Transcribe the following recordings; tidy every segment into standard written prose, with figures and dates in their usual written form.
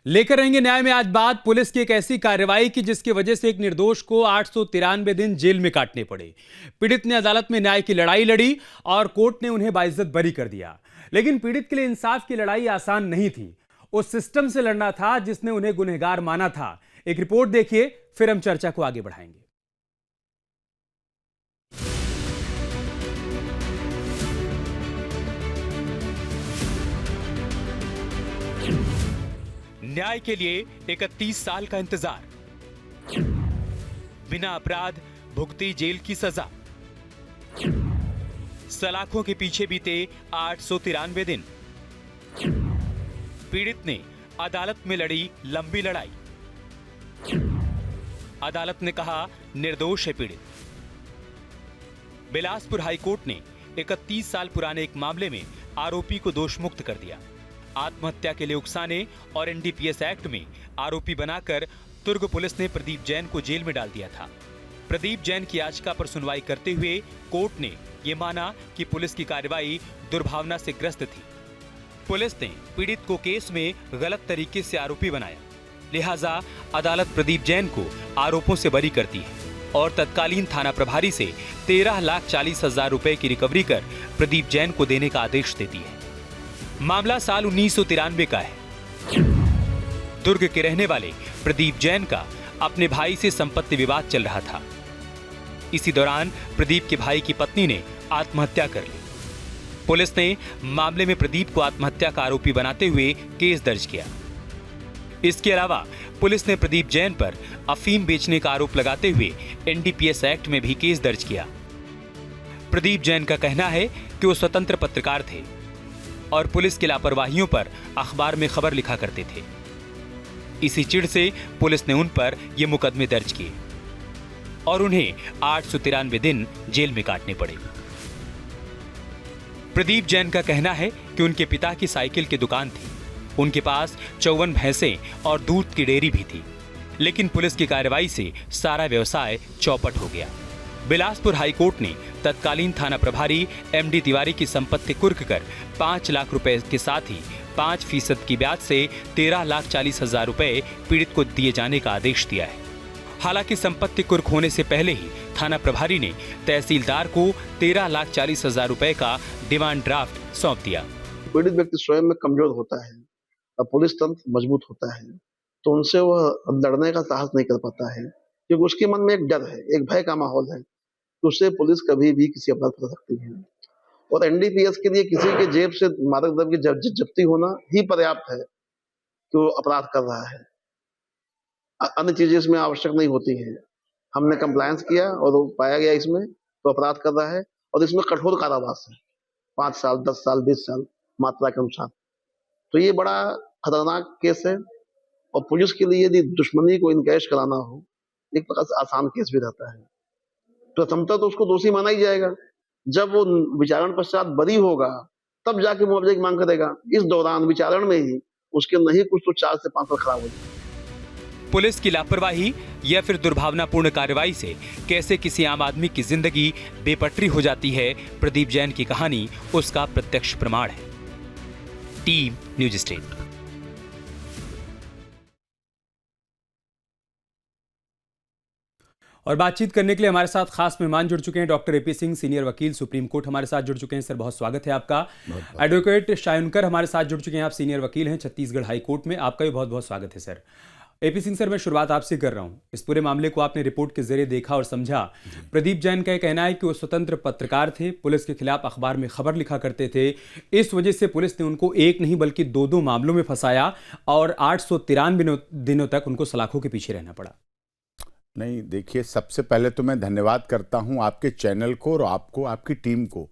लेकर रहेंगे न्याय में आज बात पुलिस की एक ऐसी कार्रवाई की जिसकी वजह से एक निर्दोष को 893 दिन जेल में काटने पड़े। पीड़ित ने अदालत में न्याय की लड़ाई लड़ी और कोर्ट ने उन्हें बाइज्जत बरी कर दिया। लेकिन पीड़ित के लिए इंसाफ की लड़ाई आसान नहीं थी। उस सिस्टम से लड़ना था जिसने उन्हें गुनहगार माना था। एक रिपोर्ट देखिए, फिर हम चर्चा को आगे बढ़ाएंगे। न्याय के लिए 31 साल का इंतजार, बिना अपराध भुगती जेल की सजा, सलाखों के पीछे बीते 893 दिन। पीड़ित ने अदालत में लड़ी लंबी लड़ाई। अदालत ने कहा निर्दोष है पीड़ित। बिलासपुर हाईकोर्ट ने 31 साल पुराने एक मामले में आरोपी को दोष मुक्त कर दिया। आत्महत्या के लिए उकसाने और एनडीपीएस एक्ट में आरोपी बनाकर दुर्ग पुलिस ने प्रदीप जैन को जेल में डाल दिया था। प्रदीप जैन की याचिका पर सुनवाई करते हुए कोर्ट ने यह माना कि पुलिस की कार्रवाई दुर्भावना से ग्रस्त थी। पुलिस ने पीड़ित को केस में गलत तरीके से आरोपी बनाया, लिहाजा अदालत प्रदीप जैन को आरोपों से बरी करती है और तत्कालीन थाना प्रभारी से 13,40,000 रुपए की रिकवरी कर प्रदीप जैन को देने का आदेश देती है। मामला साल 1993 का है। दुर्ग के रहने वाले प्रदीप जैन का अपने भाई से संपत्ति विवाद चल रहा था। इसी दौरान प्रदीप के भाई की पत्नी ने आत्महत्या कर ली। पुलिस ने मामले में प्रदीप को आत्महत्या का आरोपी बनाते हुए केस दर्ज किया। इसके अलावा पुलिस ने प्रदीप जैन पर अफीम बेचने का आरोप लगाते हुए एनडीपीएस एक्ट में भी केस दर्ज किया। प्रदीप जैन का कहना है कि वो स्वतंत्र पत्रकार थे और पुलिस की लापरवाहियों पर अखबार में खबर लिखा करते थे। इसी चिढ़ से पुलिस ने उन पर ये मुकदमे दर्ज किए और उन्हें 893 दिन जेल में काटने पड़े। प्रदीप जैन का कहना है कि उनके पिता की साइकिल की दुकान थी। उनके पास 54 भैंसें और दूध की डेयरी भी थी। लेकिन पुलिस की कार्रवाई से सारा व्यवसाय चौपट हो गया। बिलासपुर हाईकोर्ट ने तत्कालीन थाना प्रभारी एमडी तिवारी की संपत्ति कुर्क कर 5 लाख रुपए के साथ ही 5% की ब्याज से 13,40,000 रुपए पीड़ित को दिए जाने का आदेश दिया है। हालांकि संपत्ति कुर्क होने से पहले ही थाना प्रभारी ने तहसीलदार को 13,40,000 रुपए का डिमांड ड्राफ्ट सौंप दिया। पीड़ित व्यक्ति स्वयं में कमजोर होता है और पुलिस तंत्र मजबूत होता है, तो उनसे वह लड़ने का साहस नहीं कर पाता है, क्योंकि उसके मन में एक डर है, एक भय का माहौल है। तो उससे पुलिस कभी भी किसी अपराध कर सकती है और एनडीपीएस के लिए किसी के जेब से मादक द्रव्य की जब्ती होना ही पर्याप्त है कि वो अपराध कर रहा है। अन्य चीजें इसमें आवश्यक नहीं होती है। हमने कंप्लायंस किया और वो पाया गया इसमें तो अपराध कर रहा है और इसमें कठोर कारावास है, 5 साल, 10 साल, 20 साल मात्रा के अनुसार। तो ये बड़ा खतरनाक केस है और पुलिस के लिए यदि दुश्मनी को इनकैश कराना हो, एक प्रकार से आसान केस भी रहता है। प्रथमतः तो उसको दोषी माना ही जाएगा। जब वो विचारण पश्चात बरी होगा तब जाके मुआवजे की मांग करेगा। इस दौरान विचारण में ही उसके नहीं कुछ तो 4 से 5 साल खराब हो जाए। पुलिस की लापरवाही या फिर दुर्भावनापूर्ण कार्रवाई से कैसे किसी आम आदमी की जिंदगी बेपटरी हो जाती है, प्रदीप जैन की कहानी उसका प्रत्यक्ष प्रमाण है। Team news state. और बातचीत करने के लिए हमारे साथ खास मेहमान जुड़ चुके हैं। डॉक्टर एपी सिंह, सीनियर वकील, सुप्रीम कोर्ट हमारे साथ जुड़ चुके हैं। सर, बहुत स्वागत है आपका। एडवोकेट शायुनकर हमारे साथ जुड़ चुके हैं। आप सीनियर वकील हैं छत्तीसगढ़ हाई कोर्ट में। आपका भी बहुत बहुत स्वागत है सर। एपी सिंह सर, मैं शुरुआत आपसे कर रहा हूं। इस पूरे मामले को आपने रिपोर्ट के जरिए देखा और समझा। प्रदीप जैन का कहना है कि वो स्वतंत्र पत्रकार थे, पुलिस के खिलाफ अखबार में खबर लिखा करते थे। इस वजह से पुलिस ने उनको एक नहीं बल्कि 2 मामलों में फंसाया और 893 दिनों तक उनको सलाखों के पीछे रहना पड़ा। नहीं, देखिए, सबसे पहले तो मैं धन्यवाद करता हूं आपके चैनल को और आपको, आपकी टीम को,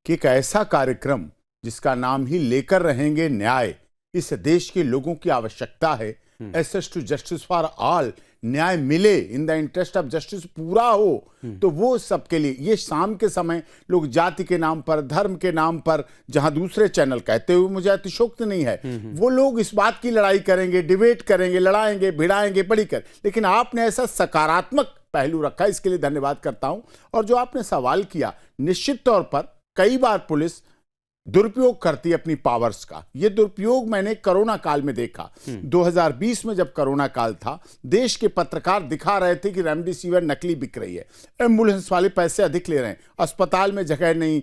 कि एक ऐसा कार्यक्रम जिसका नाम ही लेकर रहेंगे न्याय, इस देश के लोगों की आवश्यकता है। Access to justice for all, न्याय मिले, in the interest of justice पूरा हो, तो वो सबके लिए। ये शाम के समय लोग जाति के नाम पर, धर्म के नाम पर, जहां दूसरे चैनल कहते हुए मुझे अतिशोक्ति नहीं है, वो लोग इस बात की लड़ाई करेंगे, डिबेट करेंगे, लड़ाएंगे, भिड़ाएंगे, बड़ी कर। लेकिन आपने ऐसा सकारात्मक पहलू रखा, इसके लिए धन्यवाद करता हूं। और जो आपने सवाल किया, निश्चित तौर पर कई बार पुलिस दुरुपयोग करती है अपनी पावर्स का। ये दुरुपयोग मैंने कोरोना काल में देखा। 2020 में जब कोरोना काल था, देश के पत्रकार दिखा रहे थे कि रेमडेसिविर नकली बिक रही है, एम्बुलेंस वाले पैसे अधिक ले रहे हैं, अस्पताल में जगह नहीं,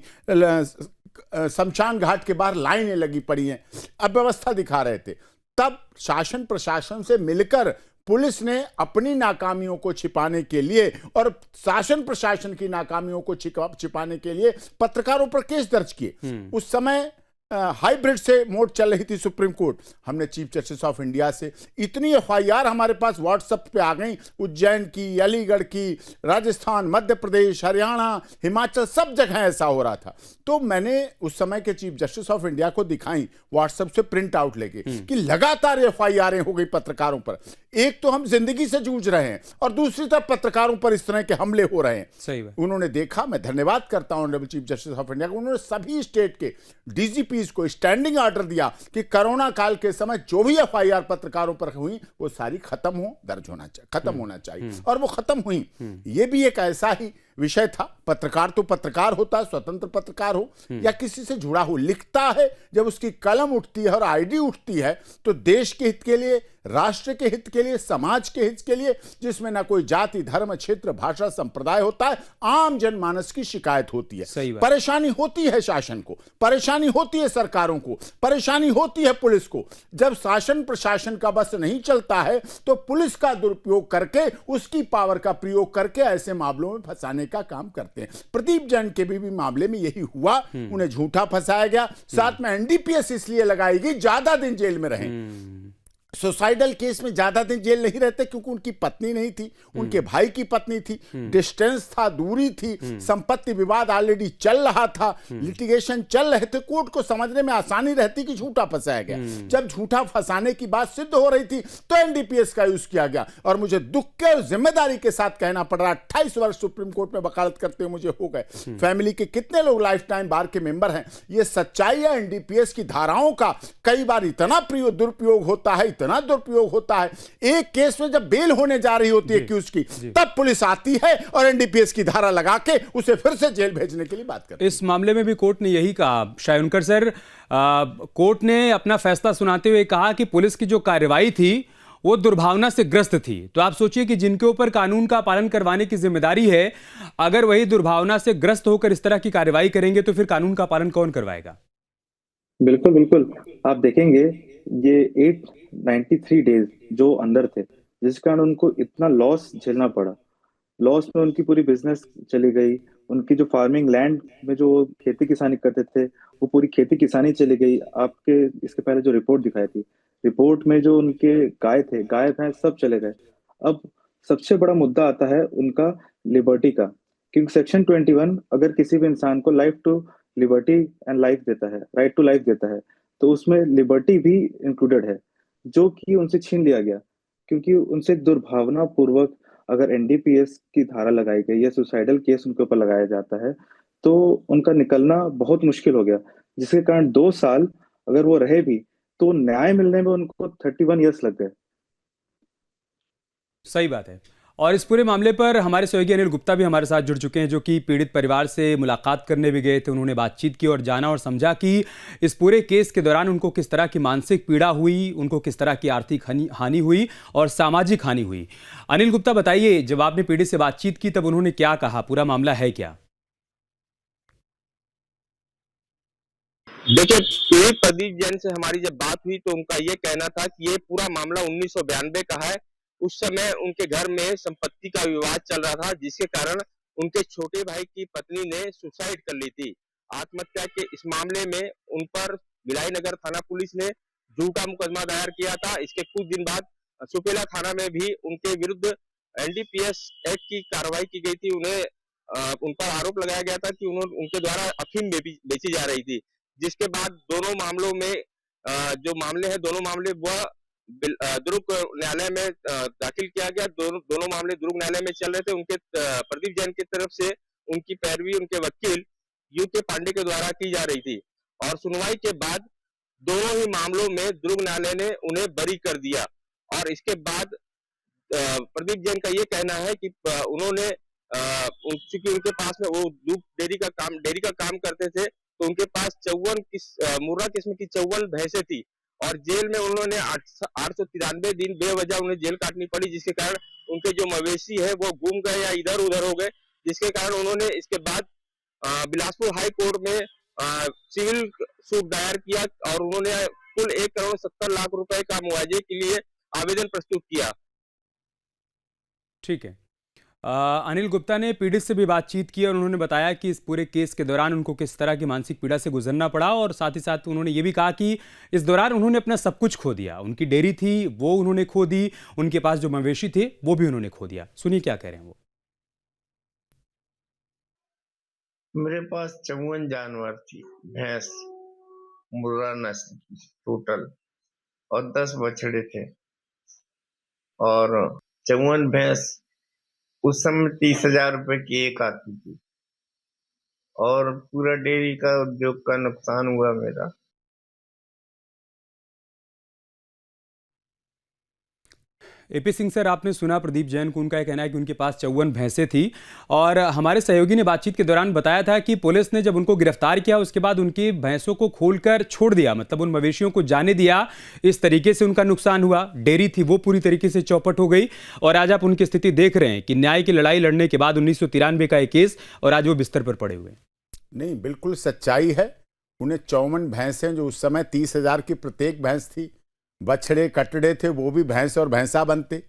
शमशान घाट के बाहर लाइनें लगी पड़ी हैं, अव्यवस्था दिखा रहे थे। तब शासन प्रशासन से मिलकर पुलिस ने अपनी नाकामियों को छिपाने के लिए और शासन प्रशासन की नाकामियों को छिपाने के लिए पत्रकारों पर केस दर्ज किए। उस समय हाइब्रिड से मोड चल रही थी सुप्रीम कोर्ट। हमने चीफ जस्टिस ऑफ इंडिया से इतनी एफआईआर हमारे पास व्हाट्सएप पे आ गई, उज्जैन की, अलीगढ़ की, राजस्थान, मध्य प्रदेश, हरियाणा, हिमाचल, सब जगह ऐसा हो रहा था। तो मैंने उस समय के चीफ जस्टिस ऑफ इंडिया को दिखाई व्हाट्सएप से प्रिंट आउट लेके कि लगातार एफआईआर हो गई पत्रकारों पर। एक तो हम जिंदगी से जूझ रहे हैं और दूसरी तरफ पत्रकारों पर इस तरह के हमले हो रहे हैं। सही है। उन्होंने देखा, मैं धन्यवाद करता हूं honourable chief justice of India को, उन्होंने सभी स्टेट के डीजीपी को स्टैंडिंग ऑर्डर दिया कि कोरोना काल के समय जो भी एफआईआर पत्रकारों पर हुई वो सारी खत्म हो, दर्ज होना चाहिए, खत्म होना चाहिए, और वो खत्म हुई। ये भी एक ऐसा ही विषय था। पत्रकार तो पत्रकार होता है, स्वतंत्र पत्रकार हो या किसी से जुड़ा हो, लिखता है। जब उसकी कलम उठती है और आईडी उठती है तो देश के हित के लिए, राष्ट्र के हित के लिए, समाज के हित के लिए, जिसमें ना कोई जाति, धर्म, क्षेत्र, भाषा, संप्रदाय होता है, आम जनमानस की शिकायत होती है, परेशानी होती है शासन को, परेशानी होती है सरकारों को, परेशानी होती है पुलिस को। जब शासन प्रशासन का बस नहीं चलता है तो पुलिस का दुरुपयोग करके, उसकी पावर का प्रयोग करके ऐसे मामलों में फंसाने का काम करते हैं। प्रदीप जैन के भी मामले में यही हुआ, उन्हें झूठा फंसाया गया, साथ में एनडीपीएस इसलिए लगाई गई ज्यादा दिन जेल में रहे। सुसाइडल केस में ज्यादा दिन जेल नहीं रहते क्योंकि उनकी पत्नी नहीं थी, उनके भाई की पत्नी थी, डिस्टेंस था, दूरी थी, संपत्ति विवाद ऑलरेडी चल रहा था, लिटिगेशन चल रहे थे, कोर्ट को समझने में आसानी रहती कि झूठा फंसाया गया। जब झूठा फंसाने की बात सिद्ध हो रही थी तो एनडीपीएस का यूज किया गया। और मुझे दुख के और जिम्मेदारी के साथ कहना पड़ रहा, 28 वर्ष सुप्रीम कोर्ट में वकालत करते हुए मुझे हो गए, फैमिली के कितने लोग लाइफ टाइम बार के मेंबर हैं। ये सच्चाई है, एनडीपीएस की धाराओं का कई बार इतना दुरुपयोग होता है, इतना दुरुपयोग होता है। एक केस में जब बेल होने जा रही होती है एक्यूज की, तब पुलिस आती है और एनडीपीएस की धारा लगा के उसे फिर से जेल भेजने के लिए बात करती है। इस मामले में भी कोर्ट ने यही कहा, शायनकर सर, कोर्ट ने अपना फैसला सुनाते हुए कहा कि पुलिस की जो कार्रवाई थी वो दुर्भावना से ग्रस्त थी। तो आप सोचिए कि जिनके ऊपर कानून का पालन करवाने की जिम्मेदारी है, अगर वही दुर्भावना से ग्रस्त होकर इस तरह की कार्रवाई करेंगे तो फिर कानून का पालन कौन करवाएगा? बिल्कुल बिल्कुल, आप देखेंगे ये 893 डेज जो अंदर थे, जिस कारण उनको इतना लॉस झेलना पड़ा। लॉस में उनकी पूरी बिजनेस चली गई, उनकी जो फार्मिंग लैंड में जो खेती किसानी करते थे वो पूरी खेती किसानी चली गई। आपके इसके पहले जो रिपोर्ट दिखाई थी, रिपोर्ट में जो उनके गाय थे, गाय भैंस सब चले गए। अब सबसे बड़ा मुद्दा आता है उनका लिबर्टी का, क्योंकि सेक्शन 21 अगर किसी भी इंसान को life to liberty and life देता है, राइट टू लाइफ देता है, तो उसमें लिबर्टी भी इंक्लूडेड है, जो कि उनसे छीन लिया गया। क्योंकि उनसे दुर्भावना पूर्वक अगर एनडीपीएस की धारा लगाई गई या सुसाइडल केस उनके ऊपर लगाया जाता है तो उनका निकलना बहुत मुश्किल हो गया, जिसके कारण 2 साल अगर वो रहे भी तो न्याय मिलने में उनको 31 ईयर्स लग गए। सही बात है। और इस पूरे मामले पर हमारे सहयोगी अनिल गुप्ता भी हमारे साथ जुड़ चुके हैं, जो कि पीड़ित परिवार से मुलाकात करने भी गए थे। उन्होंने बातचीत की और जाना और समझा कि इस पूरे केस के दौरान उनको किस तरह की मानसिक पीड़ा हुई, उनको किस तरह की आर्थिक हानि हुई और सामाजिक हानि हुई। अनिल गुप्ता, बताइए, जब आपने पीड़ित से बातचीत की तब उन्होंने क्या कहा, पूरा मामला है क्या? देखिए, पीड़ित प्रदीप जैन से हमारी जब बात हुई तो उनका ये कहना था कि ये पूरा मामला 1992 का है। उस समय उनके घर में संपत्ति का विवाद चल रहा था, जिसके कारण उनके छोटे भाई की पत्नी ने सुसाइड कर ली थी। आत्महत्या के इस मामले में उन पर भिलाई नगर थाना पुलिस ने झूठा मुकदमा दायर किया था। इसके कुछ दिन बाद सुपेला थाना में भी उनके विरुद्ध एनडीपीएस एक्ट की कार्रवाई की गई थी। उन पर आरोप लगाया गया था कि उनके द्वारा अफीम बेची जा रही थी, जिसके बाद दोनों मामलों में जो मामले हैं, दोनों मामले वह दुर्ग न्यायालय में दाखिल किया गया। दोनों मामले दुर्ग न्यायालय में चल रहे थे। उनके प्रदीप जैन की तरफ से उनकी पैरवी उनके वकील यूके पांडे के द्वारा की जा रही थी और सुनवाई के बाद दोनों ही मामलों में दुर्ग न्यायालय ने उन्हें बरी कर दिया। और इसके बाद प्रदीप जैन का ये कहना है कि उन्होंने चूंकि उनके पास में वो दूध डेयरी का काम करते थे, तो उनके पास मुर्रा किस्म की 54 भैंसें थी और जेल में उन्होंने 893 दिन बेवजह उन्हें जेल काटनी पड़ी, जिसके कारण उनके जो मवेशी है वो गुम गए या इधर उधर हो गए, जिसके कारण उन्होंने इसके बाद बिलासपुर हाई कोर्ट में सिविल सूट दायर किया और उन्होंने कुल 1,70,00,000 रुपए का मुआवजे के लिए आवेदन प्रस्तुत किया। ठीक है। अनिल गुप्ता ने पीड़ित से भी बातचीत की और उन्होंने बताया कि इस पूरे केस के दौरान उनको किस तरह की मानसिक पीड़ा से गुजरना पड़ा और साथ ही साथ उन्होंने ये भी कहा कि इस दौरान उन्होंने अपना सब कुछ खो दिया। उनकी डेयरी थी वो उन्होंने खो दी, उनके पास जो मवेशी थे वो भी उन्होंने खो दिया। सुनिए क्या कह रहे हैं वो। मेरे पास 54 जानवर थी, भैंस मुर्रा नस्ल की टोटल, और 10 बछड़े थे और 54 भैंस उस समय 30,000 रुपए की एक आती थी और पूरा डेयरी का उद्योग का नुकसान हुआ मेरा। एपी सिंह सर, आपने सुना प्रदीप जैन को, उनका कहना है कि उनके पास 54 भैंसें थी और हमारे सहयोगी ने बातचीत के दौरान बताया था कि पुलिस ने जब उनको गिरफ्तार किया उसके बाद उनकी भैंसों को खोलकर छोड़ दिया, मतलब उन मवेशियों को जाने दिया। इस तरीके से उनका नुकसान हुआ। डेयरी थी वो पूरी तरीके से चौपट हो गई और आज आप उनकी स्थिति देख रहे हैं कि न्याय की लड़ाई लड़ने के बाद 1993 का एक केस और आज वो बिस्तर पर पड़े हुए। नहीं, बिल्कुल सच्चाई है। उन्हें 54 भैंसें, जो उस समय 30,000 की प्रत्येक भैंस थी, बछड़े कटड़े थे, वो भी भैंस और भैंसा बनते।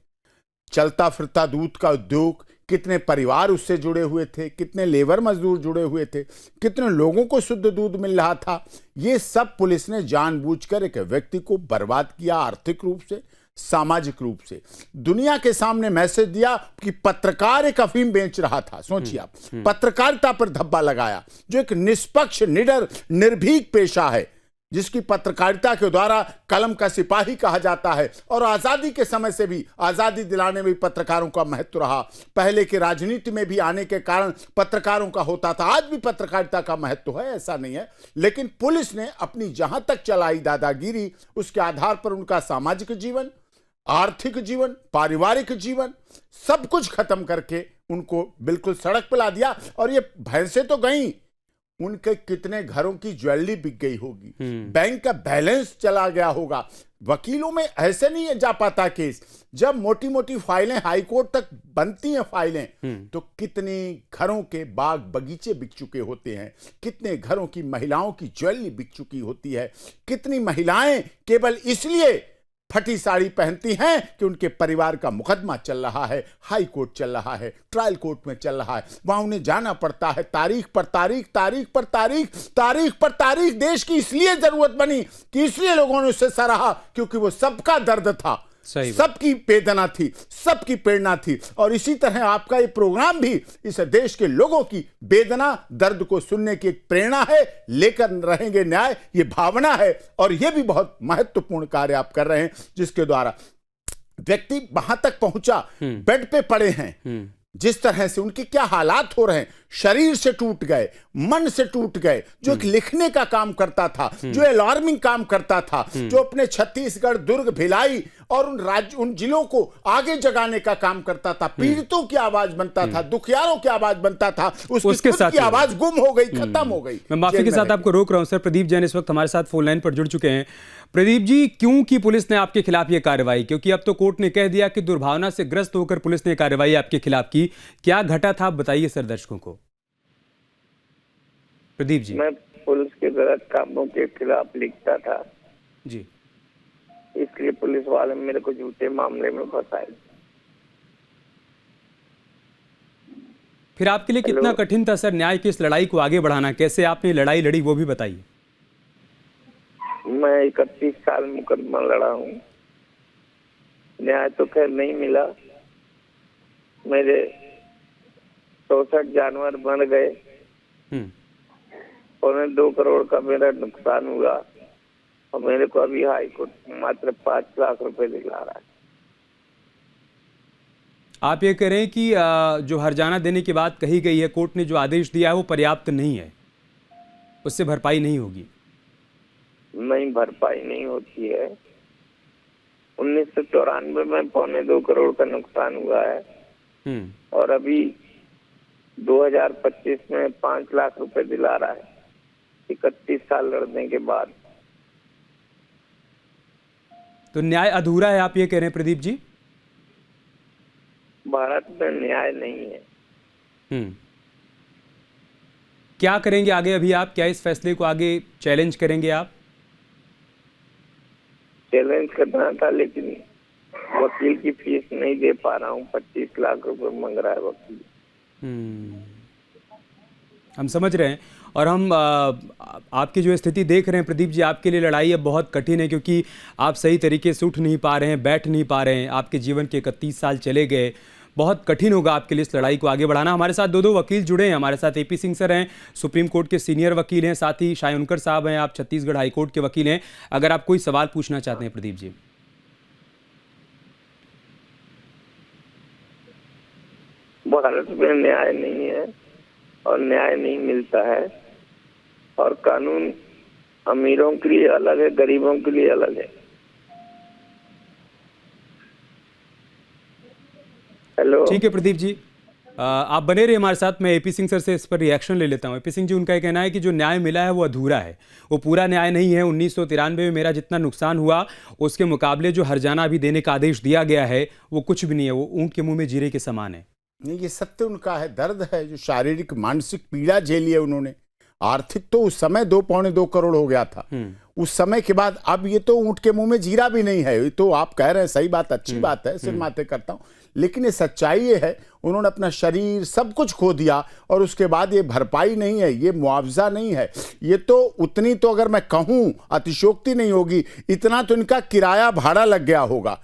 चलता फिरता दूध का उद्योग, कितने परिवार उससे जुड़े हुए थे, कितने लेबर मजदूर जुड़े हुए थे, कितने लोगों को शुद्ध दूध मिल रहा था। ये सब पुलिस ने जानबूझकर एक व्यक्ति को बर्बाद किया, आर्थिक रूप से, सामाजिक रूप से। दुनिया के सामने मैसेज दिया कि पत्रकार एक अफीम बेच रहा था। सोचिए आप, पत्रकारिता पर धब्बा लगाया, जो एक निष्पक्ष, निडर, निर्भीक पेशा है, जिसकी पत्रकारिता के द्वारा कलम का सिपाही कहा जाता है। और आज़ादी के समय से भी, आज़ादी दिलाने में भी पत्रकारों का महत्व रहा। पहले के राजनीति में भी आने के कारण पत्रकारों का होता था। आज भी पत्रकारिता का महत्व है, ऐसा नहीं है। लेकिन पुलिस ने अपनी जहां तक चलाई दादागिरी, उसके आधार पर उनका सामाजिक जीवन, आर्थिक जीवन, पारिवारिक जीवन, सब कुछ खत्म करके उनको बिल्कुल सड़क पर ला दिया। और ये भैंसें तो गई, उनके कितने घरों की ज्वेलरी बिक गई होगी, बैंक का बैलेंस चला गया होगा। वकीलों में ऐसे नहीं है जा पाता केस। जब मोटी मोटी फाइलें हाई कोर्ट तक बनती हैं फाइलें, तो कितने घरों के बाग बगीचे बिक चुके होते हैं, कितने घरों की महिलाओं की ज्वेलरी बिक चुकी होती है। कितनी महिलाएं केवल इसलिए फटी साड़ी पहनती हैं कि उनके परिवार का मुकदमा चल रहा है, हाई कोर्ट चल रहा है, ट्रायल कोर्ट में चल रहा है, वहां उन्हें जाना पड़ता है। तारीख पर तारीख, तारीख पर तारीख, तारीख पर तारीख देश की इसलिए जरूरत बनी कि इसलिए लोगों ने उसे सराहा क्योंकि वो सबका दर्द था, सबकी वेदना थी, सबकी प्रेरणा थी। और इसी तरह आपका ये प्रोग्राम भी इस देश के लोगों की वेदना, दर्द को सुनने की एक प्रेरणा है। लेकर रहेंगे न्याय, ये भावना है। और ये भी बहुत महत्वपूर्ण कार्य आप कर रहे हैं, जिसके द्वारा व्यक्ति वहां तक पहुंचा, बेड पे पड़े हैं, जिस तरह से उनके क्या हालात हो रहे हैं, शरीर से टूट गए, मन से टूट गए। जो एक लिखने का काम करता था, जो अलार्मिंग काम करता था, जो अपने छत्तीसगढ़, दुर्ग, भिलाई और उन जिलों को आगे जगाने का काम करता था, पीड़ितों की आवाज बनता था, दुखियारों की आवाज बनता था, उसके साथ की आवाज गुम हो गई, खत्म हो गई। मैं माफी के साथ आपको रोक रहा हूं सर। प्रदीप जैन इस वक्त हमारे साथ फोन लाइन पर जुड़ चुके हैं। प्रदीप जी, क्यों की पुलिस ने आपके खिलाफ यह कार्रवाई? क्योंकि अब तो कोर्ट ने कह दिया कि दुर्भावना से ग्रस्त होकर पुलिस ने कार्रवाई आपके खिलाफ की। क्या घटा था, आप बताइए सर दर्शकों को। प्रदीप जी। मैं पुलिस के गलत कामों के खिलाफ लिखता था जी, इसलिए पुलिस वाले मेरे को झूठे मामले में फंसाए। फिर आपके लिए कितना कठिन था सर न्याय की इस लड़ाई को आगे बढ़ाना? कैसे आपने लड़ाई लड़ी वो भी बताइए। मैं 31 साल मुकदमा लड़ा हूँ, न्याय तो खैर नहीं मिला। मेरे 64 जानवर मर गए, 2 करोड़ का मेरा नुकसान हुआ और मेरे को अभी हाई कोर्ट मात्र 5 लाख रुपए दिला रहा है। आप ये कह रहे हैं कि जो हर्जाना देने की बात कही गई है, कोर्ट ने जो आदेश दिया है वो पर्याप्त नहीं है, उससे भरपाई नहीं होगी? नहीं, भरपाई नहीं होती है। 1994 में 2.25 करोड़ का नुकसान हुआ है और अभी 2025 में 5 लाख रुपए दिला रहा है। 31 साल लड़ने के बाद। तो न्याय अधूरा है, आप ये कह रहे हैं प्रदीप जी? भारत में न्याय नहीं है। क्या करेंगे आगे अभी आप? क्या इस फैसले को आगे चैलेंज करेंगे आप? चैलेंज करना था, लेकिन वकील की फीस नहीं दे पा रहा हूँ। 25 लाख रुपए मांग रहा है वकील। हम समझ रहे हैं, और हम आपकी जो स्थिति देख रहे हैं प्रदीप जी, आपके लिए लड़ाई अब बहुत कठिन है, क्योंकि आप सही तरीके से उठ नहीं पा रहे हैं, बैठ नहीं पा रहे हैं। आपके जीवन के 31 साल चले गए। बहुत कठिन होगा आपके लिए इस लड़ाई को आगे बढ़ाना। हमारे साथ दो वकील जुड़े हैं। हमारे साथ AP सिंह सर हैं, सुप्रीम कोर्ट के सीनियर वकील हैं, साथ ही शायनकर साहब हैं, आप छत्तीसगढ़ हाईकोर्ट के वकील हैं। अगर आप कोई सवाल पूछना चाहते हैं प्रदीप जी। भारत में न्याय नहीं है और न्याय नहीं मिलता है, और कानून अमीरों के लिए अलग है, गरीबों के लिए अलग है। हेलो, ठीक है प्रदीप जी, आप बने रहिए हमारे साथ। मैं AP सिंह सर से इस पर रिएक्शन ले लेता हूँ। AP सिंह जी, उनका ये कहना है कि जो न्याय मिला है वो अधूरा है, वो पूरा न्याय नहीं है। 1993 में मेरा जितना नुकसान हुआ उसके मुकाबले जो हर्जाना अभी देने का आदेश दिया गया है वो कुछ भी नहीं है, वो ऊंट के मुंह में जीरे के समान है। नहीं, ये सत्य उनका है, दर्द है, जो शारीरिक मानसिक पीड़ा झेली है उन्होंने। आर्थिक तो उस समय 2.25 करोड़ हो गया था, उस समय के बाद अब ये तो ऊंट के मुंह में जीरा भी नहीं है। ये तो आप कह रहे हैं, सही बात, अच्छी बात है, सिर माथे करता हूं, लेकिन ये सच्चाई ये है, उन्होंने अपना शरीर सब कुछ खो दिया और उसके बाद ये भरपाई नहीं है, ये मुआवजा नहीं है। ये तो उतनी, तो अगर मैं कहूं अतिशयोक्ति नहीं होगी, इतना तो इनका किराया भाड़ा लग गया होगा।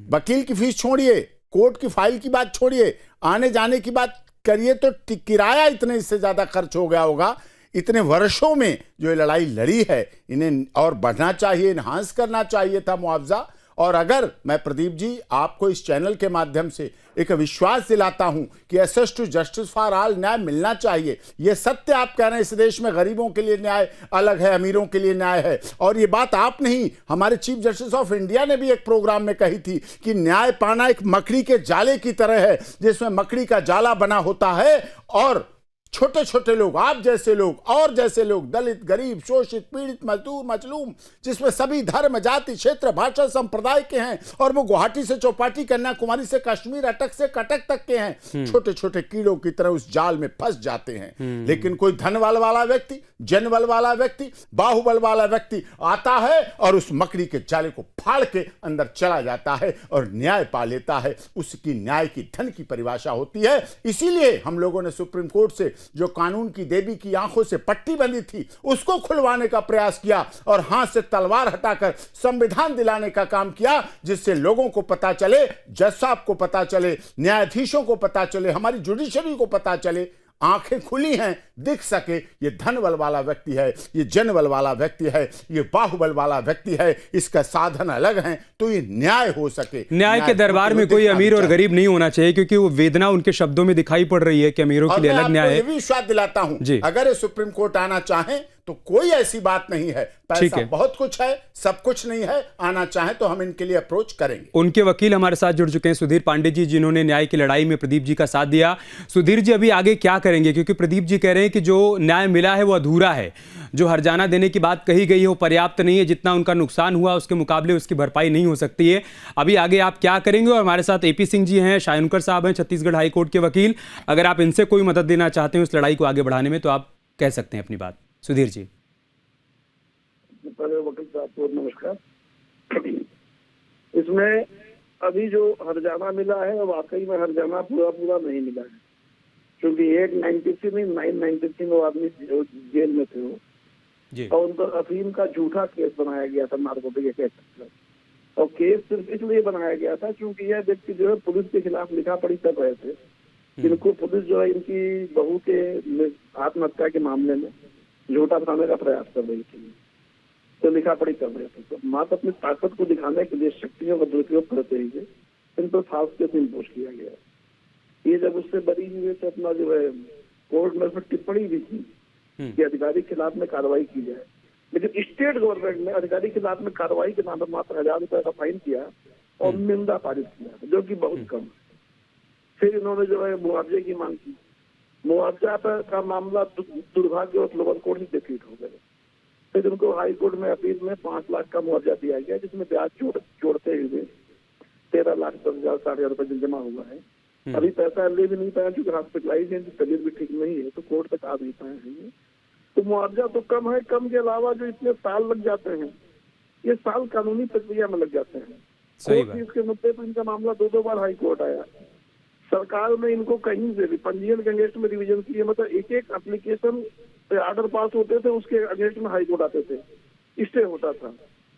वकील की फीस छोड़िए, कोर्ट की फाइल की बात छोड़िए, आने जाने की बात करिए, तो किराया इतने इससे ज्यादा खर्च हो गया होगा। इतने वर्षों में जो ये लड़ाई लड़ी है, इन्हें और बढ़ना चाहिए, इन्हांस करना चाहिए था मुआवजा। और अगर मैं प्रदीप जी आपको इस चैनल के माध्यम से एक विश्वास दिलाता हूं कि access to justice for all, न्याय मिलना चाहिए। ये सत्य आप कह रहे हैं, इस देश में गरीबों के लिए न्याय अलग है, अमीरों के लिए न्याय है। और ये बात आप नहीं, हमारे चीफ जस्टिस ऑफ इंडिया ने भी एक प्रोग्राम में कही थी कि न्याय पाना एक मकड़ी के जाले की तरह है, जिसमें मकड़ी का जाला बना होता है और छोटे छोटे लोग, आप जैसे लोग और जैसे लोग, दलित, गरीब, शोषित, पीड़ित, मजदूर, मजलूम, जिसमें सभी धर्म, जाति, क्षेत्र, भाषा, संप्रदाय के हैं, और वो गुवाहाटी से चौपाटी, कन्याकुमारी से कश्मीर, अटक से कटक तक के हैं, छोटे छोटे कीड़ों की तरह उस जाल में फंस जाते हैं। लेकिन कोई धनबल वाला व्यक्ति, जनबल वाला व्यक्ति, बाहुबल वाला व्यक्ति आता है और उस मकड़ी के जाले को फाड़ के अंदर चला जाता है और न्याय पा लेता है। उसकी न्याय की धन की परिभाषा होती है। इसीलिए हम लोगों ने सुप्रीम कोर्ट से जो कानून की देवी की आंखों से पट्टी बंधी थी उसको खुलवाने का प्रयास किया और हाथ से तलवार हटाकर संविधान दिलाने का काम किया, जिससे लोगों को पता चले, जज साहब को पता चले, न्यायाधीशों को पता चले, हमारी जुडिशरी को पता चले, आंखें खुली हैं, दिख सके ये धनबल वाला व्यक्ति है, ये जनबल वाला व्यक्ति है, ये बाहुबल वाला व्यक्ति है, इसका साधन अलग है, तो ये न्याय हो सके। न्याय के दरबार में कोई अमीर और गरीब नहीं होना चाहिए, क्योंकि वो वेदना उनके शब्दों में दिखाई पड़ रही है कि अमीरों के लिए अलग न्याय है। ये भी विश्वास दिलाता हूं, अगर ये सुप्रीम कोर्ट आना चाहें तो कोई ऐसी बात नहीं है, पैसा बहुत कुछ है, सब कुछ नहीं है, आना चाहे तो हम इनके लिए अप्रोच करेंगे। उनके वकील हमारे साथ जुड़ चुके हैं, सुधीर पांडे जी, जिन्होंने न्याय की लड़ाई में प्रदीप जी का साथ दिया। सुधीर जी, अभी आगे क्या करेंगे? क्योंकि प्रदीप जी कह रहे हैं कि जो न्याय मिला है वो अधूरा है, जो हर्जाना देने की बात कही गई है वो पर्याप्त नहीं है, जितना उनका नुकसान हुआ उसके मुकाबले उसकी भरपाई नहीं हो सकती है। अभी आगे आप क्या करेंगे? और हमारे साथ AP सिंह जी हैं, शायनकर साहब हैं, छत्तीसगढ़ हाईकोर्ट के वकील। अगर आप इनसे कोई मदद देना चाहते हैं इस लड़ाई को आगे बढ़ाने में तो आप कह सकते हैं अपनी बात। सुधीर जी। वकील साहब को नमस्कार। इसमें अभी जो हर्जाना मिला है वाकई में हर्जाना पूरा नहीं मिला है, क्योंकि 893 नहीं 993 वो आदमी जेल में थे वो जी। और उन पर अफीम का झूठा केस बनाया गया था, नार्कोटिक केस, और केस सिर्फ इसलिए बनाया गया था क्योंकि यह व्यक्ति जो है पुलिस के खिलाफ लिखा पढ़ी कर रहे थे। इनको पुलिस जो है इनकी बहू के आत्महत्या के मामले में झूठा बताने का प्रयास कर रही थी, तो लिखा पढ़ी कर रहे थे। तो मात्र अपनी ताकत को दिखाने के लिए शक्तियों का दुरुपयोग करते हुए इन पर फांस केस इम्पोज किया गया। ये जब उससे बरी हुए तो अपना जो है कोर्ट में टिप्पणी भी की कि अधिकारी के खिलाफ में कार्रवाई की जाए, लेकिन स्टेट गवर्नमेंट ने अधिकारी के खिलाफ में कार्रवाई के नाम पर मात्र 1000 रुपए का फाइन किया और निंदा पारित किया, जो कि बहुत कम है। फिर इन्होंने जो है मुआवजे की मांग की, मुआवजा का मामला दुर्भाग्यवश लोअर कोर्ट ही डिफीट हो गए। फिर उनको हाई कोर्ट में अपील में 5 लाख का मुआवजा दिया गया, जिसमें ब्याज जोड़ते हुए 13,10,000 60,000 रुपए जमा हुआ है। अभी पैसा ले भी नहीं पाया क्योंकि हॉस्पिटलाइज है, तबीयत भी ठीक नहीं है, तो कोर्ट तक आ नहीं पाए हैं ये। तो मुआवजा तो कम है, कम के अलावा जो इतने साल लग जाते हैं, ये साल कानूनी प्रक्रिया में लग जाते हैं। कोर्ट फीस के मुद्दे पर इनका मामला 2 बार हाई कोर्ट आया। सरकार ने इनको कहीं से भी पंजीयन के अगेंस्ट में रिवीजन किए, मतलब एक एप्लीकेशन पे आर्डर पास होते थे, उसके अगेंस्ट में हाई कोर्ट आते थे, स्टे होता था।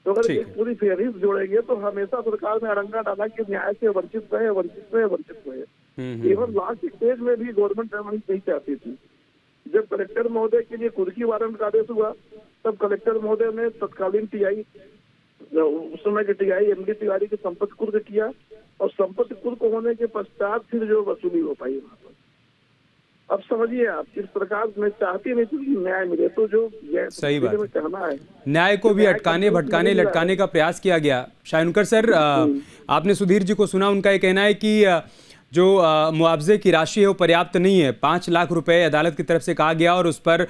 तो अगर एक पूरी फेहरिस्त जोड़ेंगे तो हमेशा सरकार ने अड़ंगा डाला कि न्याय से वंचित रहे। इवन लास्ट स्टेज में भी गवर्नमेंट नहीं चाहती थी। जब कलेक्टर महोदय के लिए कुर्की वारंट का आदेश हुआ, तब कलेक्टर महोदय ने तत्कालीन टीआई, उस समय के टीआई एमडी तिवारी की संपत्ति कुर्क किया, और संपत्ति कुर्क होने के पश्चात फिर जो वसूली हो पाई वहां पर। अब समझिए आप, इस सरकार में चाहती नहीं थी कि न्याय मिले, तो जो सही बात में कहना है, न्याय को भी अटकाने भटकाने लटकाने का प्रयास किया गया। शायनुकर सर, आपने सुधीर जी को सुना, उनका ये कहना है कि जो मुआवजे की राशि है वो पर्याप्त नहीं है। 5 लाख रुपए अदालत की तरफ से कहा गया और उस पर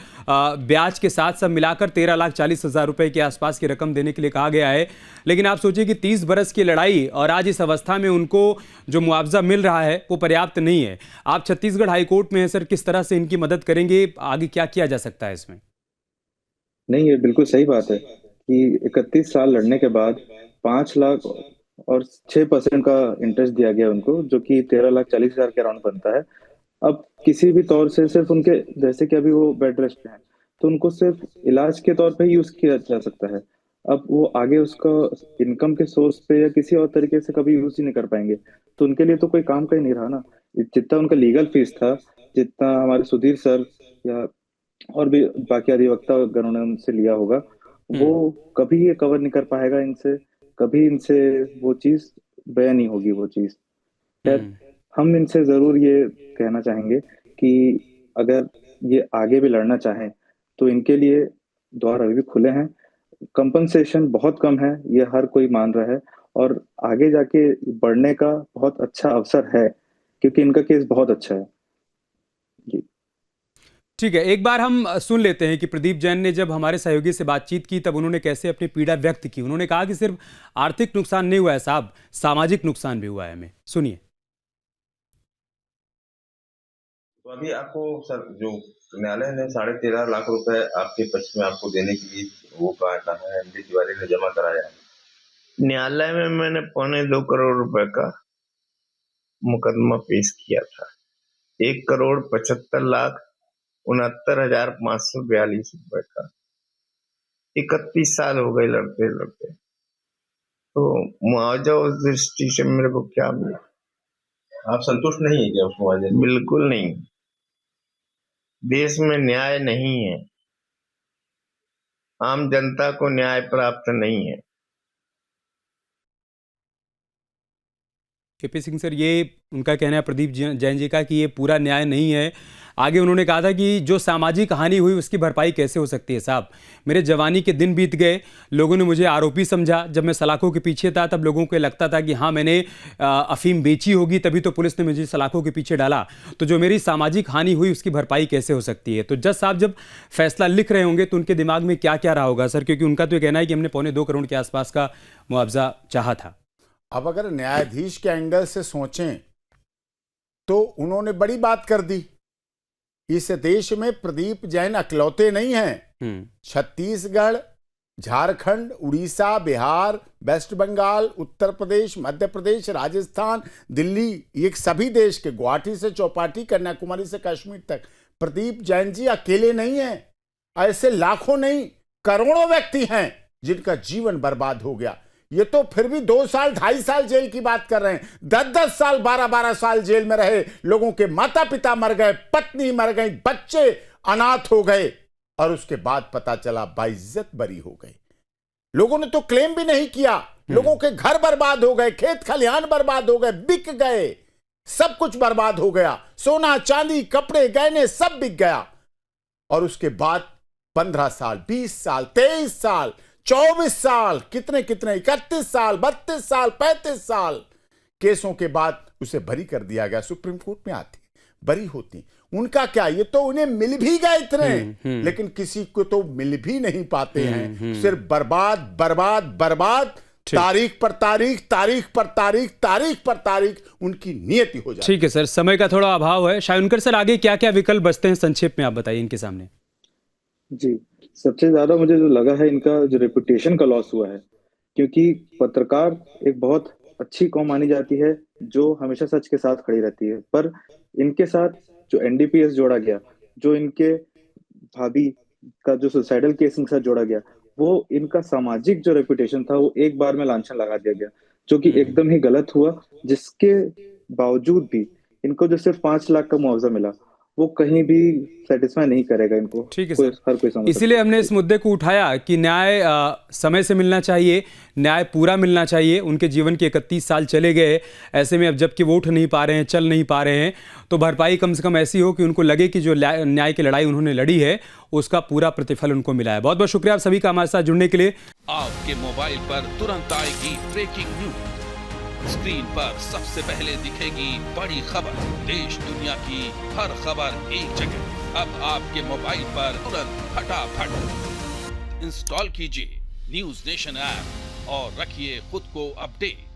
ब्याज के साथ सब मिलाकर 13,40,000 रुपए के आसपास की रकम देने के लिए कहा गया है। लेकिन आप सोचिए कि 30 बरस की लड़ाई और आज इस अवस्था में उनको जो मुआवजा मिल रहा है वो पर्याप्त नहीं है। आप छत्तीसगढ़ हाईकोर्ट में हैं सर, किस तरह से इनकी मदद करेंगे? आगे क्या किया जा सकता है इसमें? नहीं, ये बिल्कुल सही बात है कि 31 साल लड़ने के बाद 5 लाख और 6% का इंटरेस्ट दिया गया उनको, जो कि 13,40,000 के अराउंड बनता है। अब किसी भी तौर से सिर्फ उनके, जैसे कि अभी वो बेड रेस्ट पे हैं, तो उनको सिर्फ इलाज के तौर पे यूज किया जा सकता है। अब वो आगे उसका इनकम के सोर्स पे या किसी और तरीके से कभी यूज ही नहीं कर पाएंगे, तो उनके लिए तो कोई काम का ही नहीं रहा ना। जितना उनका लीगल फीस था, जितना हमारे सुधीर सर या और भी बाकी अधिवक्ता गणों ने उनसे लिया होगा, वो कभी ये कवर नहीं कर पाएगा इनसे, कभी इनसे वो चीज बयां नहीं होगी वो चीज। खैर, हम इनसे जरूर ये कहना चाहेंगे कि अगर ये आगे भी लड़ना चाहें तो इनके लिए द्वार अभी भी खुले हैं। कंपनसेशन बहुत कम है, ये हर कोई मान रहा है, और आगे जाके बढ़ने का बहुत अच्छा अवसर है क्योंकि इनका केस बहुत अच्छा है। जी ठीक है, एक बार हम सुन लेते हैं कि प्रदीप जैन ने जब हमारे सहयोगी से बातचीत की तब उन्होंने कैसे अपनी पीड़ा व्यक्त की। उन्होंने कहा कि सिर्फ आर्थिक नुकसान नहीं हुआ है साहब, सामाजिक नुकसान भी हुआ है हमें। सुनिए। तो अभी आपको सर जो न्यायालय ने 13.5 लाख रुपए आपके पक्ष में आपको देने के लिए वो कहा है, एमडी तिवारी ने जमा कराया है। न्यायालय में मैंने 2.25 करोड़ रुपए का मुकदमा पेश किया था। 1,75,69,542 रुपए का। 31 साल हो गए लड़ते लड़ते, तो मुआवजा उस दृष्टि से मेरे को क्या मिला? आप संतुष्ट नहीं है क्या उस मुआवजे से? बिल्कुल नहीं। देश में न्याय नहीं है, आम जनता को न्याय प्राप्त नहीं है। केपी सिंह सर, ये उनका कहना है प्रदीप जैन जी का कि ये पूरा न्याय नहीं है। आगे उन्होंने कहा था कि जो सामाजिक हानि हुई उसकी भरपाई कैसे हो सकती है साहब? मेरे जवानी के दिन बीत गए, लोगों ने मुझे आरोपी समझा। जब मैं सलाखों के पीछे था तब लोगों को लगता था कि हाँ मैंने अफीम बेची होगी, तभी तो पुलिस ने मुझे सलाखों के पीछे डाला। तो जो मेरी सामाजिक हानि हुई उसकी भरपाई कैसे हो सकती है? तो जज साहब जब फैसला लिख रहे होंगे तो उनके दिमाग में क्या क्या रहा होगा सर? क्योंकि उनका तो ये कहना है कि हमने 2.25 करोड़ के आसपास का मुआवजा चाहा था। अब अगर न्यायाधीश के एंगल से सोचें तो उन्होंने बड़ी बात कर दी। इस देश में प्रदीप जैन अकलौते नहीं हैं। छत्तीसगढ़, झारखंड, उड़ीसा, बिहार, वेस्ट बंगाल, उत्तर प्रदेश, मध्य प्रदेश, राजस्थान, दिल्ली, ये सभी देश के, गुवाहाटी से चौपाटी, कन्याकुमारी से कश्मीर तक, प्रदीप जैन जी अकेले नहीं हैं। ऐसे लाखों नहीं, करोड़ों व्यक्ति हैं जिनका जीवन बर्बाद हो गया। ये तो फिर भी 2 साल 2.5 साल जेल की बात कर रहे हैं। 10-10 साल 12-12 साल जेल में रहे लोगों के माता पिता मर गए, पत्नी मर गई, बच्चे अनाथ हो गए, और उसके बाद पता चला बाइज्जत बरी हो गए। लोगों ने तो क्लेम भी नहीं किया। लोगों के घर बर्बाद हो गए, खेत खलिहान बर्बाद हो गए, बिक गए, सब कुछ बर्बाद हो गया। सोना चांदी, कपड़े, गहने सब बिक गया। और उसके बाद 15 साल, 20 साल, 23 साल, 24 साल, कितने 31 साल, 32 साल, 35 साल केसों के बाद उसे बरी कर दिया गया। सुप्रीम कोर्ट में आती, बरी होती, उनका क्या, ये तो उन्हें मिल भी गए इतने, लेकिन किसी को तो मिल भी नहीं पाते हैं। सिर्फ बर्बाद बर्बाद बर्बाद, तारीख पर तारीख, तारीख पर तारीख, तारीख पर तारीख उनकी नियति हो जाती है। ठीक है सर, समय का थोड़ा अभाव है। शायनकर सर, आगे क्या क्या विकल्प बचते हैं, संक्षेप में आप बताइए इनके सामने। जी, सबसे ज्यादा मुझे जो लगा है, इनका जो रेपुटेशन का लॉस हुआ है, क्योंकि पत्रकार एक बहुत अच्छी कौम मानी जाती है जो हमेशा सच के साथ खड़ी रहती है, पर इनके साथ जो एनडीपीएस जोड़ा गया, जो इनके भाभी का जो सुसाइडल केस इनके साथ जोड़ा गया, वो इनका सामाजिक जो रेपुटेशन था वो एक बार में लांछन लगा दिया गया, जो कि एकदम ही गलत हुआ। जिसके बावजूद भी इनको जो सिर्फ 5 लाख का मुआवजा मिला, वो कहीं भी सेटिस्फाई नहीं करेगा इनको। ठीक है कोई, सर, हर कोई समझ इसीलिए हमने इस मुद्दे को उठाया कि न्याय समय से मिलना चाहिए, न्याय पूरा मिलना चाहिए। उनके जीवन के 31 साल चले गए, ऐसे में अब जबकि वो उठ नहीं पा रहे हैं, चल नहीं पा रहे हैं, तो भरपाई कम से कम ऐसी हो कि उनको लगे कि जो न्याय की लड़ाई उन्होंने लड़ी है उसका पूरा प्रतिफल उनको मिला है। बहुत बहुत शुक्रिया आप सभी का हमारे साथ जुड़ने के लिए। आपके मोबाइल पर तुरंत आएगी ब्रेकिंग न्यूज, स्क्रीन पर सबसे पहले दिखेगी बड़ी खबर, देश दुनिया की हर खबर एक जगह। अब आपके मोबाइल पर तुरंत फटाफट इंस्टॉल कीजिए न्यूज़ नेशन ऐप और रखिए खुद को अपडेट।